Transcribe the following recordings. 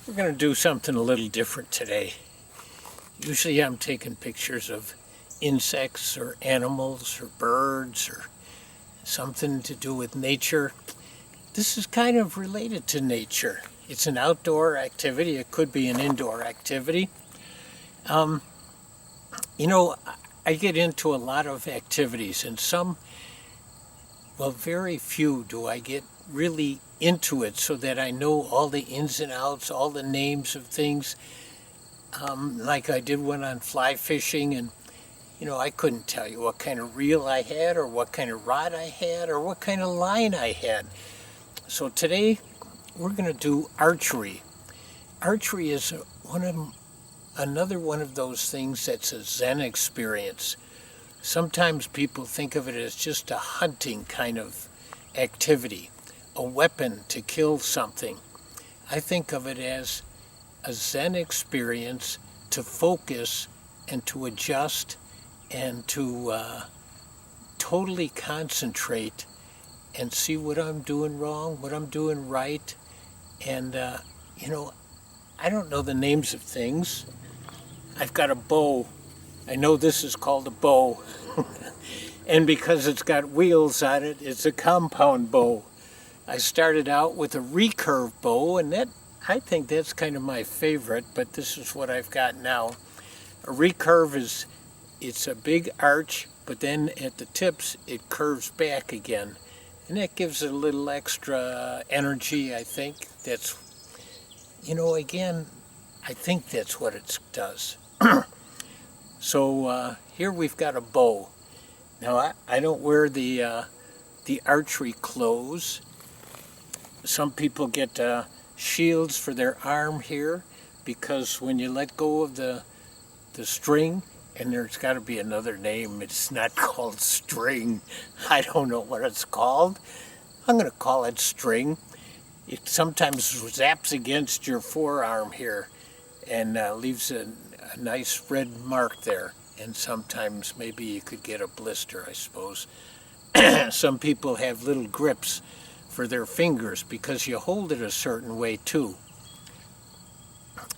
We're going to do something a little different today. Usually I'm taking pictures of insects or animals or birds or something to do with nature. This is kind of related to nature. It's an outdoor activity. It could be an indoor activity. I get into a lot of activities, and very few do I get really into it so that I know all the ins and outs, all the names of things. Like I did one on fly fishing, and I couldn't tell you what kind of reel I had or what kind of rod I had or what kind of line I had. So today we're going to do archery. Archery is another one of those things that's a Zen experience. Sometimes people think of it as just a hunting kind of activity, a weapon to kill something. I think of it as a Zen experience to focus and to adjust and to totally concentrate and see what I'm doing wrong, what I'm doing right. And, I don't know the names of things. I've got a bow. I know this is called a bow. And because it's got wheels on it, it's a compound bow. I started out with a recurve bow, and I think that's kind of my favorite, but this is what I've got now. A recurve it's a big arch, but then at the tips it curves back again. And that gives it a little extra energy, I think. That's, again, I think that's what it does. So here we've got a bow. Now I don't wear the archery clothes. Some people get shields for their arm here because when you let go of the string, and there's got to be another name, it's not called string. I don't know what it's called. I'm going to call it string. It sometimes zaps against your forearm here and leaves a nice red mark there. And sometimes maybe you could get a blister, I suppose. Some people have little grips for their fingers because you hold it a certain way too.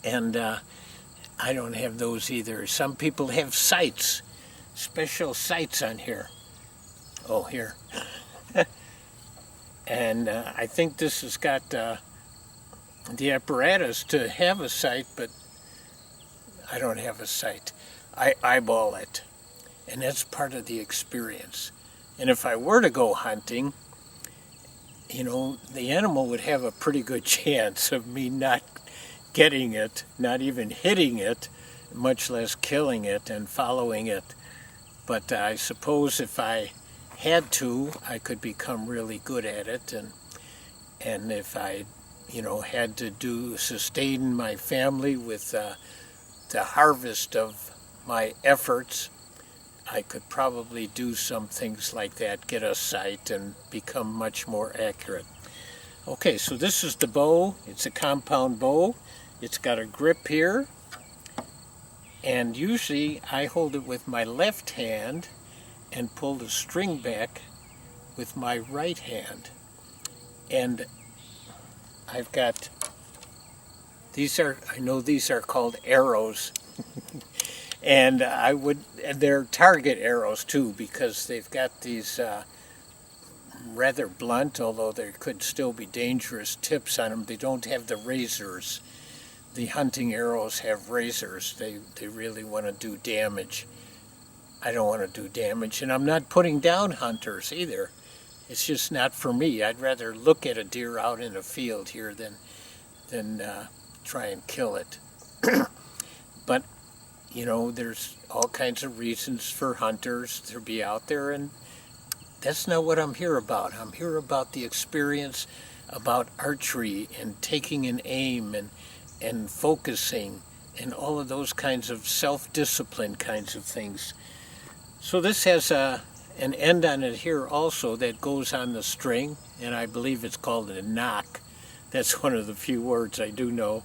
And I don't have those either. Some people have sights, special sights on here. Oh, here. And I think this has got the apparatus to have a sight, but I don't have a sight. I eyeball it, and that's part of the experience. And if I were to go hunting, the animal would have a pretty good chance of me not getting it, not even hitting it, much less killing it and following it. But I suppose if I had to, I could become really good at it. And if I, had to sustain my family with the harvest of my efforts, I could probably do some things like that, get a sight and become much more accurate. Okay, so this is the bow. It's a compound bow. It's got a grip here, and usually I hold it with my left hand and pull the string back with my right hand. And I've got, I know these are called arrows, and they're target arrows too, because they've got these rather blunt, although there could still be dangerous tips on them. They don't have the razors. The hunting arrows have razors. They really want to do damage. I don't want to do damage, and I'm not putting down hunters either. It's just not for me. I'd rather look at a deer out in a field here than try and kill it. But, there's all kinds of reasons for hunters to be out there, and that's not what I'm here about. I'm here about the experience, about archery and taking an aim and focusing and all of those kinds of self-discipline kinds of things. So this has an end on it here also that goes on the string, and I believe it's called a knock. That's one of the few words I do know.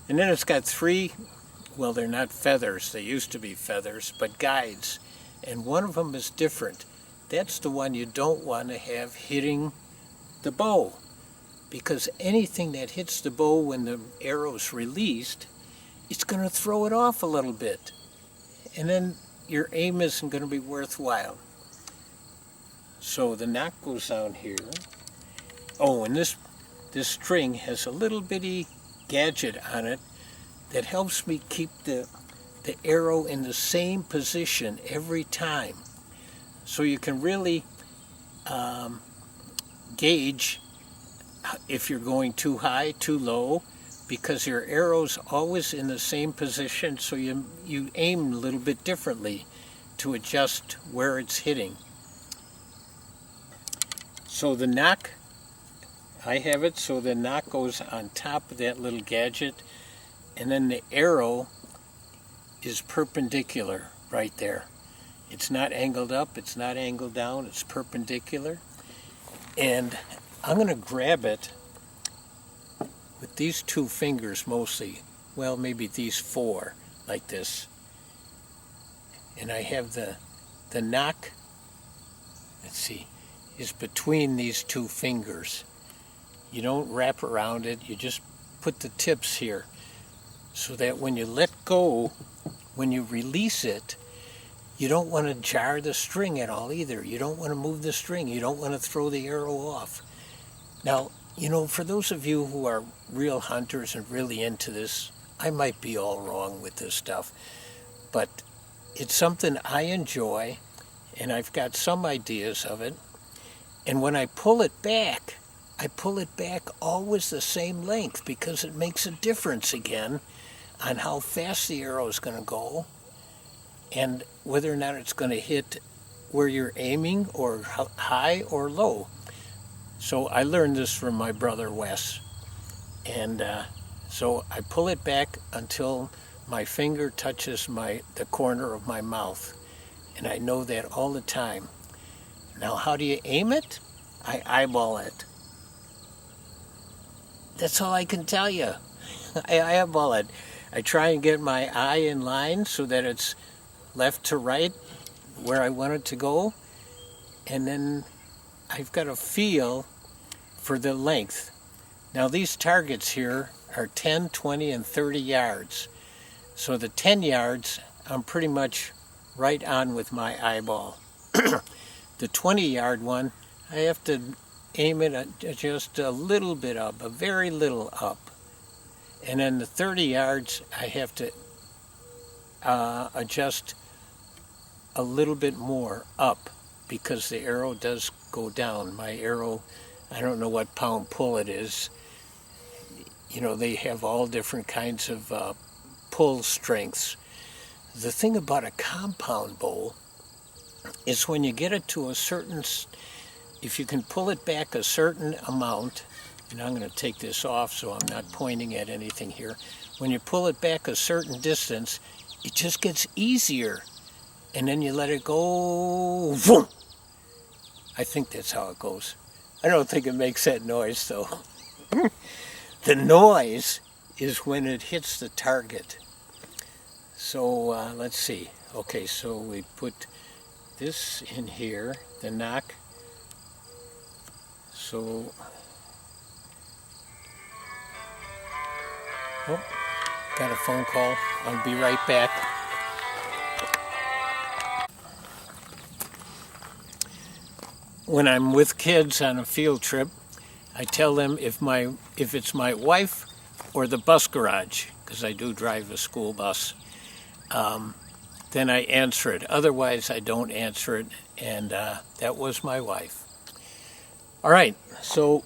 And then it's got three, well, they're not feathers, they used to be feathers, but guides. And one of them is different. That's the one you don't want to have hitting the bow. because anything that hits the bow when the arrow's released, it's going to throw it off a little bit. And then your aim isn't going to be worthwhile. So the knot goes down here. Oh, and this string has a little bitty gadget on it that helps me keep the arrow in the same position every time. So you can really gauge if you're going too high, too low, because your arrow's always in the same position, so you aim a little bit differently to adjust where it's hitting. So the nock, I have it so the nock goes on top of that little gadget, and then the arrow is perpendicular right there. It's not angled up, it's not angled down, it's perpendicular. And I'm going to grab it with these 2 fingers mostly. Well, maybe these 4, like this. And I have the nock, let's see, is between these 2 fingers. You don't wrap around it, you just put the tips here, so that when you let go, when you release it, you don't want to jar the string at all either. You don't want to move the string. You don't want to throw the arrow off. Now, you know, for those of you who are real hunters and really into this, I might be all wrong with this stuff, but it's something I enjoy, and I've got some ideas of it. And when I pull it back always the same length, because it makes a difference again on how fast the arrow is going to go and whether or not it's going to hit where you're aiming, or high or low. So I learned this from my brother Wes. And so I pull it back until my finger touches the corner of my mouth. And I know that all the time. Now, how do you aim it? I eyeball it. That's all I can tell you. I eyeball it. I try and get my eye in line so that it's left to right where I want it to go. And then I've got a feel for the length. Now, these targets here are 10, 20, and 30 yards. So the 10 yards, I'm pretty much right on with my eyeball. The 20-yard one, I have to aim it just a little bit up, a very little up. And then the 30 yards, I have to adjust a little bit more up, because the arrow does go down. My arrow, I don't know what pound pull it is. You know, they have all different kinds of pull strengths. The thing about a compound bow is when you get it to a certain, if you can pull it back a certain amount, and I'm going to take this off so I'm not pointing at anything here. When you pull it back a certain distance, it just gets easier. And then you let it go, boom! I think that's how it goes. I don't think it makes that noise, though. The noise is when it hits the target. So let's see. Okay, so we put this in here, the nock. So, oh, got a phone call. I'll be right back. When I'm with kids on a field trip, I tell them if it's my wife or the bus garage, because I do drive a school bus, then I answer it. Otherwise, I don't answer it, and that was my wife. All right, so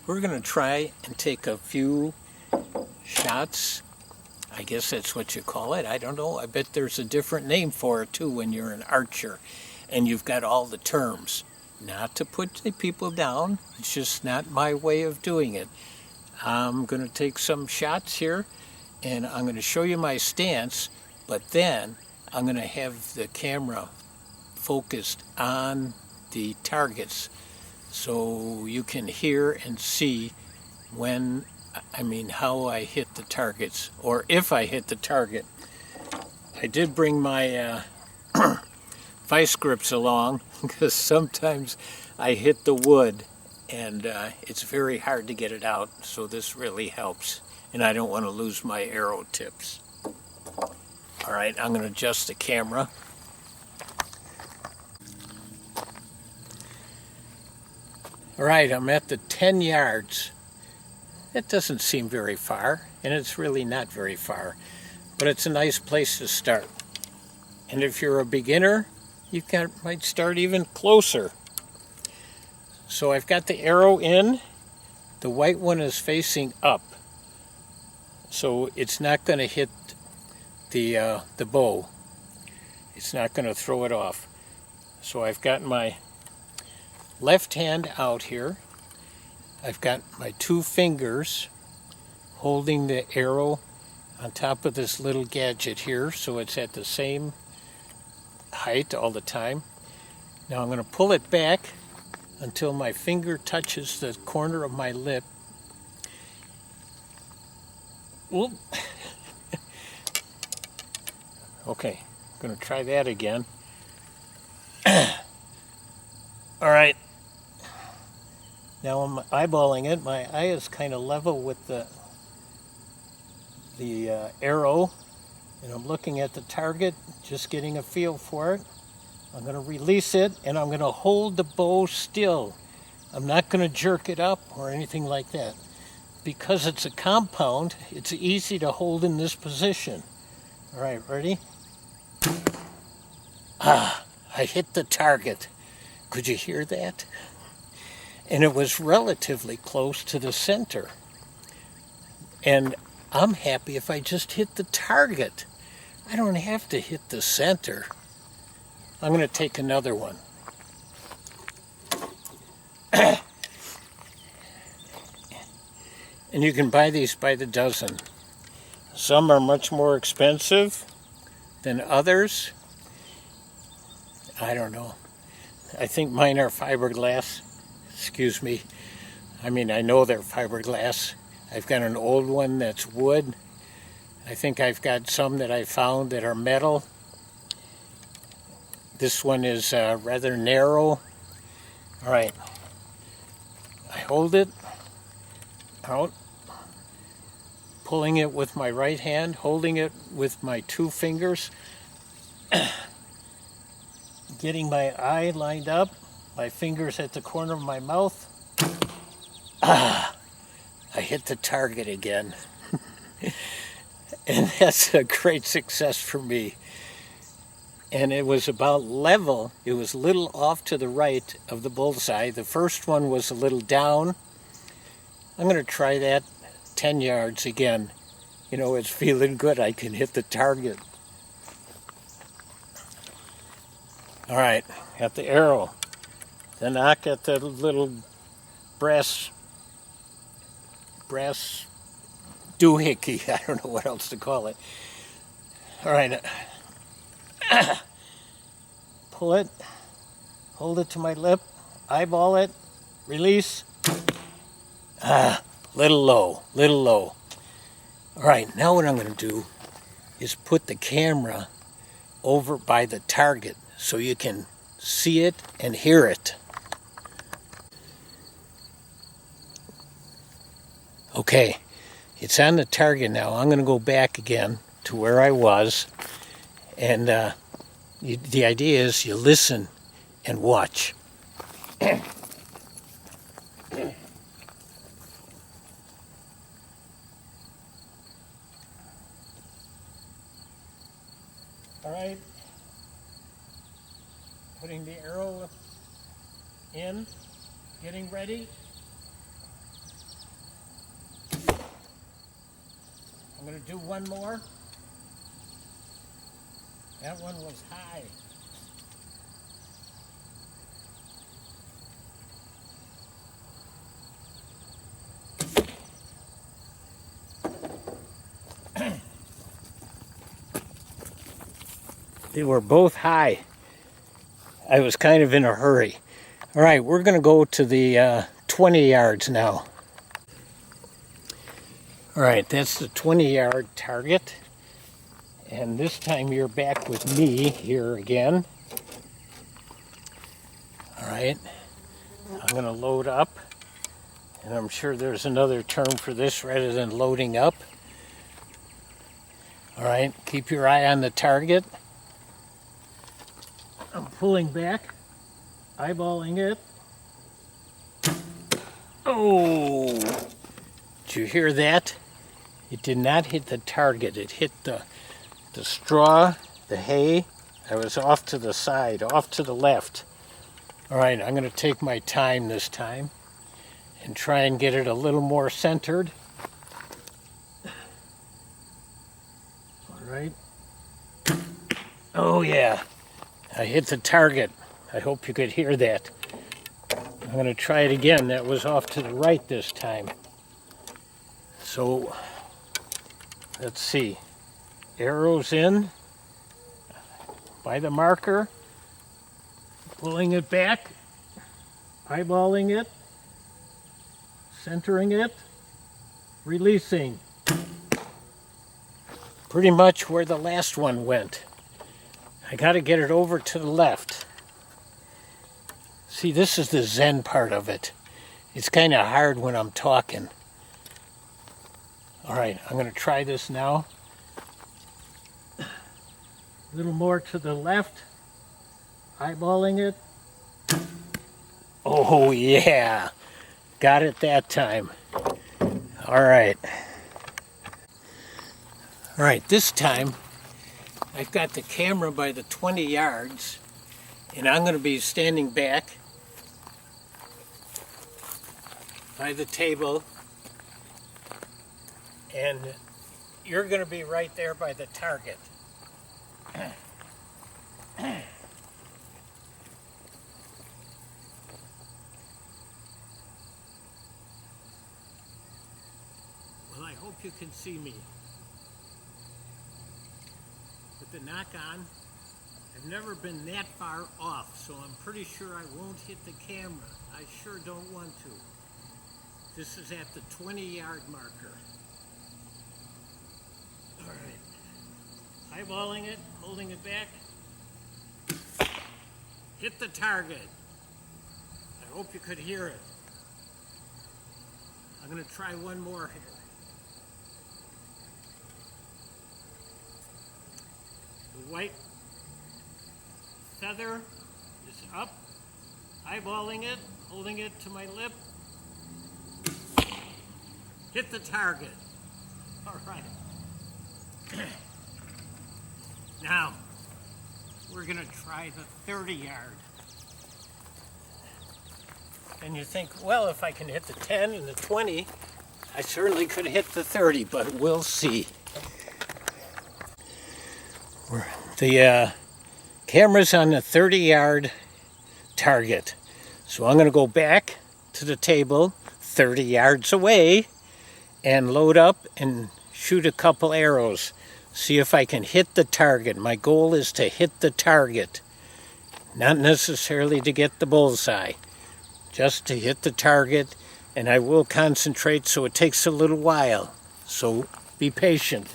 we're going to try and take a few shots. I guess that's what you call it. I don't know. I bet there's a different name for it, too, when you're an archer and you've got all the terms. Not to put the people down. It's just not my way of doing it. I'm going to take some shots here, and I'm going to show you my stance, but then I'm going to have the camera focused on the targets so you can hear and see how I hit the targets, or if I hit the target. I did bring my vice grips along because sometimes I hit the wood and it's very hard to get it out, so this really helps. And I don't want to lose my arrow tips. All right, I'm going to adjust the camera. All right, I'm at the 10 yards. That doesn't seem very far, and it's really not very far, but it's a nice place to start. And if you're a beginner, you might start even closer. So I've got the arrow in. The white one is facing up, so it's not going to hit the bow. It's not going to throw it off. So I've got my left hand out here. I've got my 2 fingers holding the arrow on top of this little gadget here, so it's at the same height all the time. Now I'm going to pull it back until my finger touches the corner of my lip. Whoop. Okay, I'm going to try that again. All right. Now I'm eyeballing it. My eye is kind of level with the arrow, and I'm looking at the target, just getting a feel for it. I'm going to release it, and I'm going to hold the bow still. I'm not going to jerk it up or anything like that. Because it's a compound, it's easy to hold in this position. All right, ready? I hit the target. Could you hear that? And it was relatively close to the center. And I'm happy if I just hit the target. I don't have to hit the center. I'm going to take another one. And you can buy these by the dozen. Some are much more expensive than others. I don't know. I think mine are fiberglass. Excuse me. I mean, I know they're fiberglass. I've got an old one that's wood. I think I've got some that I found that are metal. This one is rather narrow. All right. I hold it out, pulling it with my right hand, holding it with my 2 fingers, getting my eye lined up, my fingers at the corner of my mouth. I hit the target again. And that's a great success for me. And it was about level. It was a little off to the right of the bullseye. The first one was a little down. I'm going to try that 10 yards again. You know, it's feeling good. I can hit the target. All right, got the arrow. The knock at the little brass doohickey. I don't know what else to call it. All right. Pull it, hold it to my lip, eyeball it, release. Little low, little low. All right, now what I'm going to do is put the camera over by the target so you can see it and hear it. Okay, it's on the target now. I'm going to go back again to where I was, and the idea is you listen and watch. All right, putting the arrow in, getting ready. I'm going to do one more. That one was high. They were both high. I was kind of in a hurry. All right, we're going to go to the 20 yards now. All right, that's the 20-yard target. And this time you're back with me here again. All right, I'm going to load up. And I'm sure there's another term for this rather than loading up. All right, keep your eye on the target. I'm pulling back, eyeballing it. Oh, did you hear that? It did not hit the target. It hit the straw, the hay. I was off to the side, off to the left. All right, I'm going to take my time this time and try and get it a little more centered. All right. Oh yeah, I hit the target. I hope you could hear that. I'm going to try it again. That was off to the right this time. So, let's see. Arrows in by the marker, pulling it back, eyeballing it, centering it, releasing. Pretty much where the last one went. I got to get it over to the left. See, this is the Zen part of it. It's kind of hard when I'm talking. All right, I'm going to try this now. A little more to the left, eyeballing it. Oh yeah, got it that time. All right. All right, this time I've got the camera by the 20 yards and I'm going to be standing back by the table and you're going to be right there by the target. Well, I hope you can see me. With the knock on, I've never been that far off, so I'm pretty sure I won't hit the camera. I sure don't want to. This is at the 20-yard marker. All right. Eyeballing it, holding it back. Hit the target. I hope you could hear it. I'm going to try one more here. The white feather is up, eyeballing it, holding it to my lip. Hit the target. All right. Now, we're going to try the 30-yard. And you think, well, if I can hit the 10 and the 20, I certainly could hit the 30, but we'll see. The camera's on the 30-yard target. So I'm going to go back to the table 30 yards away and load up and shoot a couple arrows. See if I can hit the target. My goal is to hit the target. Not necessarily to get the bullseye. Just to hit the target. And I will concentrate, so it takes a little while. So be patient.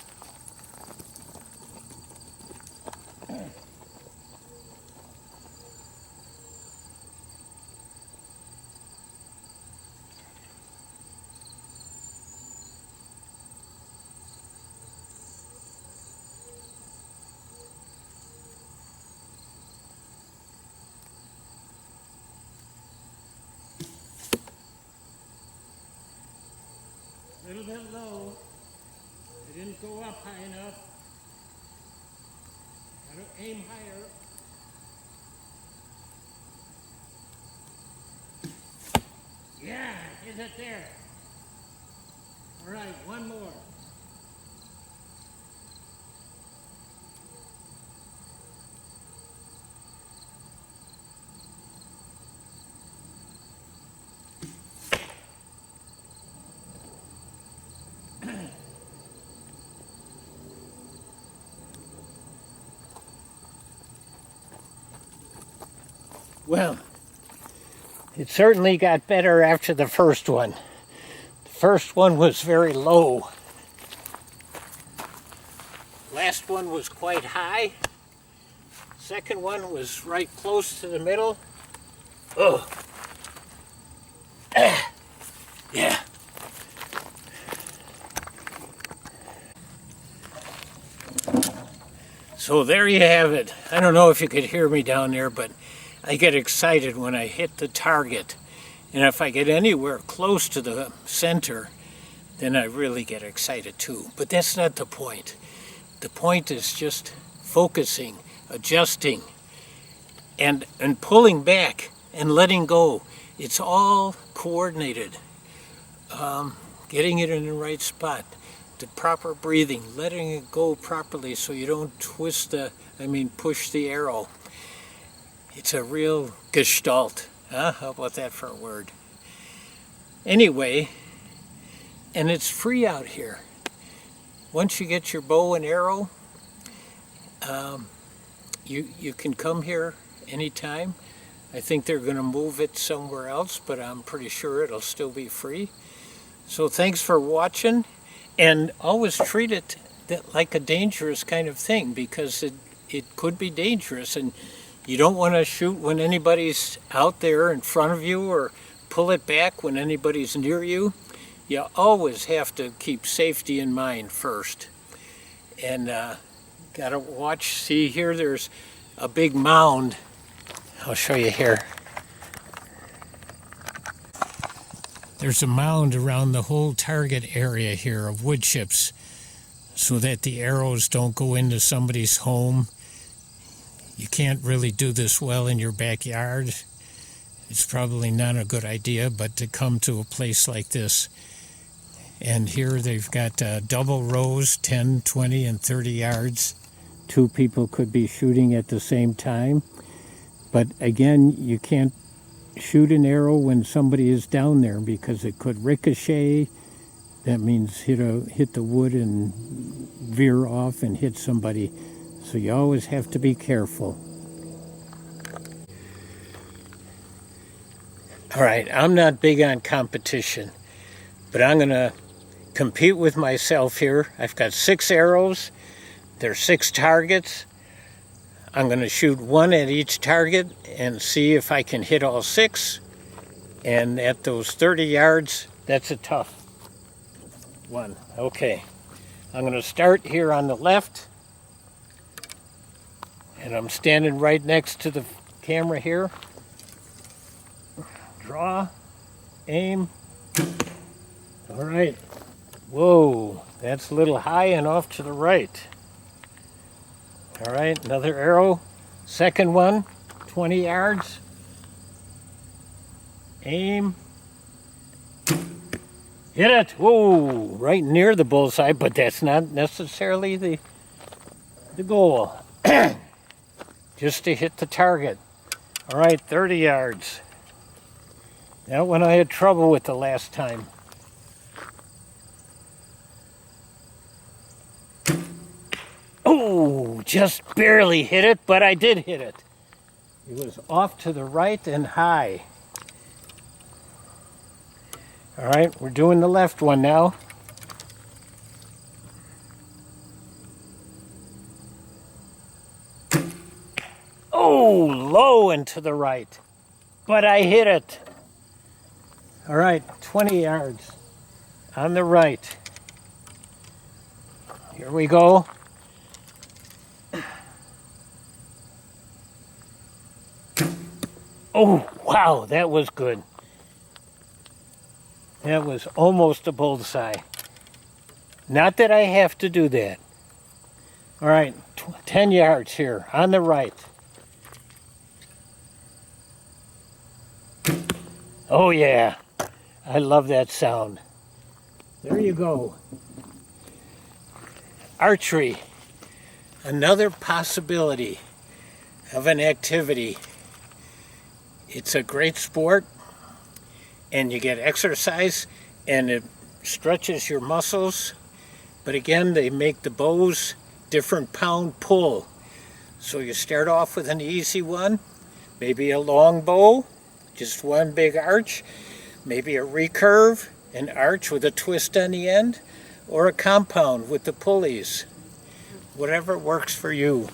A little bit low. I didn't go up high enough. Gotta aim higher. Yeah, hit it there. All right, one more. Well, it certainly got better after the first one. The first one was very low. Last one was quite high. Second one was right close to the middle. Oh. Yeah. So there you have it. I don't know if you could hear me down there, but I get excited when I hit the target. And if I get anywhere close to the center, then I really get excited too. But that's not the point. The point is just focusing, adjusting, and pulling back and letting go. It's all coordinated. Getting it in the right spot, the proper breathing, letting it go properly so you don't push the arrow. It's a real gestalt. Huh? How about that for a word? Anyway, and it's free out here. Once you get your bow and arrow, you can come here anytime. I think they're going to move it somewhere else, but I'm pretty sure it'll still be free. So thanks for watching, and always treat it like a dangerous kind of thing, because it could be dangerous, and you don't want to shoot when anybody's out there in front of you, or pull it back when anybody's near you. You always have to keep safety in mind first. And gotta watch, see here, there's a big mound. I'll show you here. There's a mound around the whole target area here of wood chips, so that the arrows don't go into somebody's home. You can't really do this well in your backyard. It's probably not a good idea, but to come to a place like this. And here they've got double rows, 10, 20, and 30 yards. 2 people could be shooting at the same time. But again, you can't shoot an arrow when somebody is down there, because it could ricochet. That means hit the wood and veer off and hit somebody. So you always have to be careful. All right, I'm not big on competition, but I'm going to compete with myself here. I've got 6 arrows. There's 6 targets. I'm going to shoot 1 at each target and see if I can hit all 6. And at those 30 yards, that's a tough one. Okay, I'm going to start here on the left. And I'm standing right next to the camera here. Draw, aim. All right. Whoa, that's a little high and off to the right. All right, another arrow. Second one, 20 yards. Aim. Hit it. Whoa, right near the bullseye, but that's not necessarily the goal. Just to hit the target. All right, 30 yards. That one I had trouble with the last time. Oh, just barely hit it, but I did hit it. It was off to the right and high. All right, we're doing the left one now. Oh, low and to the right, but I hit it. All right, 20 yards on the right. Here we go. Oh, wow, that was good. That was almost a bullseye. Not that I have to do that. All right, 10 yards here on the right. Oh, yeah. I love that sound. There you go. Archery. Another possibility of an activity. It's a great sport, and you get exercise, and it stretches your muscles. But again, they make the bows different pound pull. So you start off with an easy one, maybe a long bow, just one big arch, maybe a recurve, an arch with a twist on the end, or a compound with the pulleys. Whatever works for you.